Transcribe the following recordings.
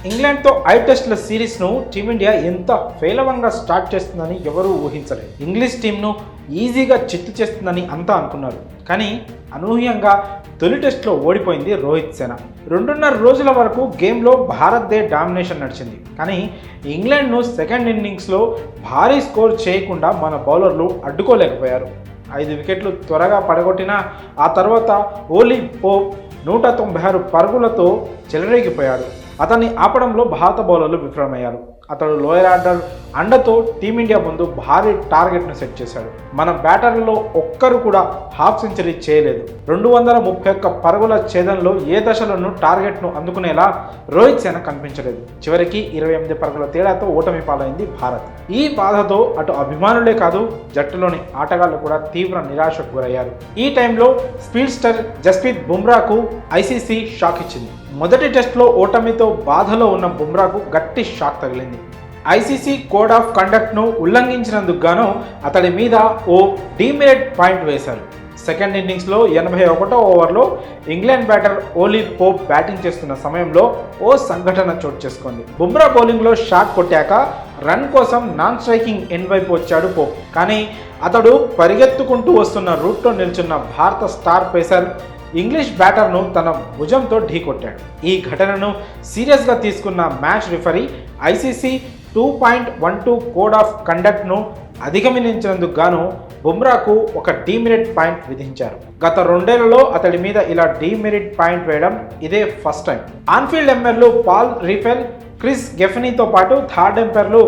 ఇంగ్లాండ్తో టెస్ట్ల సిరీస్ను టీమిండియా ఎంత పేలవంగా స్టార్ట్ చేస్తుందని ఎవరూ ఊహించలేదు. ఇంగ్లీష్ టీంను ఈజీగా చిత్తు చేస్తుందని అంతా అనుకున్నారు. కానీ అనూహ్యంగా తొలి టెస్ట్లో ఓడిపోయింది రోహిత్ సేన. 2.5 రోజుల వరకు గేమ్లో భారత్దే డామినేషన్ నడిచింది. కానీ ఇంగ్లాండ్ను సెకండ్ ఇన్నింగ్స్లో భారీ స్కోర్ చేయకుండా మన బౌలర్లు అడ్డుకోలేకపోయారు. 5 వికెట్లు త్వరగా పడగొట్టినా ఆ తర్వాత ఓలీ పోప్ 196 పరుగులతో చెలరేగిపోయాడు. అతన్ని ఆపడంలో భారత బౌలర్లు విఫలమయ్యారు. అతడు లోయర్ ఆర్డర్ అండతో టీమిండియా ముందు భారీ టార్గెట్ను సెట్ చేశాడు. మన బ్యాటర్లలో ఒక్కరు కూడా హాఫ్ సెంచరీ చేయలేదు. 231 పరుగుల ఛేదంలో ఏ దశలోనూ టార్గెట్ను అందుకునేలా రోహిత్ సేన కనిపించలేదు. చివరికి 28 పరుగుల తేడాతో ఓటమి పాలైంది భారత్. ఈ బాధతో అటు అభిమానులే కాదు, జట్టులోని ఆటగాళ్లు కూడా తీవ్ర నిరాశకు గురయ్యారు. ఈ టైంలో స్పీడ్స్టర్ జస్ప్రీత్ బుమ్రాకు ఐసీసీ షాక్ ఇచ్చింది. మొదటి టెస్ట్లో ఓటమితో బాధలో ఉన్న బుమ్రాకు గట్టి షాక్ తగిలింది. ఐసీసీ కోడ్ ఆఫ్ కండక్ట్ను ఉల్లంఘించినందుకు గాను అతడి మీద ఓ డీమెరిట్ పాయింట్ వేశారు. సెకండ్ ఇన్నింగ్స్లో 81వ ఓవర్లో England batter Ollie Pope batting చేస్తున్న సమయంలో ఓ సంఘటన చోటు చేసుకుంది. బుమ్రా బౌలింగ్లో షాట్ కొట్టాక రన్ కోసం నాన్ స్ట్రైకింగ్ ఎండ్ వైపు వచ్చాడు పోప్. కానీ అతడు పరిగెత్తుకుంటూ వస్తున్న రూట్లో నిల్చున్న భారత స్టార్ పేసర్ ఇంగ్లీష్ బ్యాటర్ను తన భుజంతో ఢీకొట్టాడు. ఈ ఘటనను సీరియస్గా తీసుకున్న match referee ICC 2.12 code of కండక్ట్ను అధిగమించినందుకు గాను బుమ్రాకు ఒక డీమెరిట్ పాయింట్ విధించారు. గత 2 ఏళ్లలో అతడి మీద ఇలా డీమెరిట్ పాయింట్ వేయడం ఇదే ఫస్ట్ టైం. ఆన్ఫీల్డ్ ఎంపైర్లు పాల్ రీఫెల్, క్రిస్ గెఫనీతో పాటు థర్డ్ ఎంపైర్లు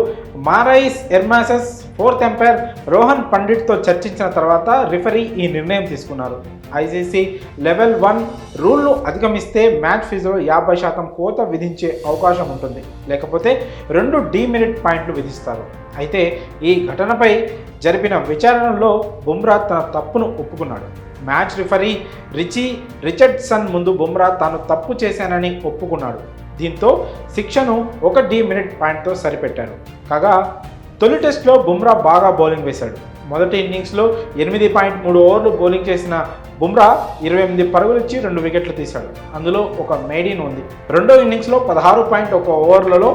Marais Erasmus, fourth umpire Rohan పండిట్తో చర్చించిన తర్వాత రిఫరీ ఈ నిర్ణయం తీసుకున్నారు. ఐసీసీ లెవెల్ 1 రూల్ను అధిగమిస్తే మ్యాచ్ ఫీజులో 50% కోత విధించే అవకాశం ఉంటుంది. లేకపోతే 2 డీమెరిట్ పాయింట్లు విధిస్తారు. అయితే ఈ ఘటనపై జరిపిన విచారణలో బుమ్రా తన తప్పును ఒప్పుకున్నాడు. మ్యాచ్ రిఫరీ రిచర్డ్సన్ ముందు బుమ్రా తాను తప్పు చేశానని ఒప్పుకున్నాడు. దీంతో శిక్షను 1 డీమెరిట్ పాయింట్తో సరిపెట్టారు. కాగా తొలి టెస్ట్లో బుమ్రా బాగా బౌలింగ్ వేశాడు. మొదటి ఇన్నింగ్స్లో 8.3 ఓవర్లు బౌలింగ్ చేసిన బుమ్రా 28 పరుగులిచ్చి 2 వికెట్లు తీశాడు. అందులో ఒక మెయిడిన్ ఉంది. రెండో ఇన్నింగ్స్లో 16.1 ఓవర్లలో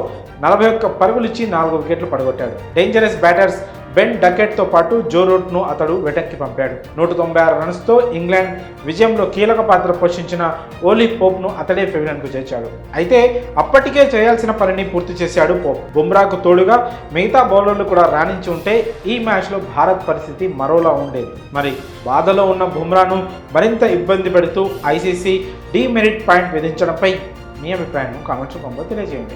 41 పరుగులిచ్చి 4 వికెట్లు పడగొట్టాడు. డేంజరస్ బ్యాటర్స్ బెన్ డకెట్తో పాటు జో రూట్ను అతడు వెటక్కి పంపాడు. 196 రన్స్తో ఇంగ్లాండ్ విజయంలో కీలక పాత్ర పోషించిన ఓలీ పోప్ను అతడే పెవిలియన్కు చేర్చాడు. అయితే అప్పటికే చేయాల్సిన పనిని పూర్తి చేశాడు పోప్. బుమ్రాకు తోడుగా మిగతా బౌలర్లు కూడా రాణించి ఉంటే ఈ మ్యాచ్లో భారత్ పరిస్థితి మరోలా ఉండేది. మరి బాధలో ఉన్న బుమ్రాను మరింత ఇబ్బంది పెడుతూ ఐసీసీ డీమెరిట్ పాయింట్ విధించడంపై మీ అభిప్రాయాన్ని కామెంట్స్ రూపంలో తెలియజేయండి.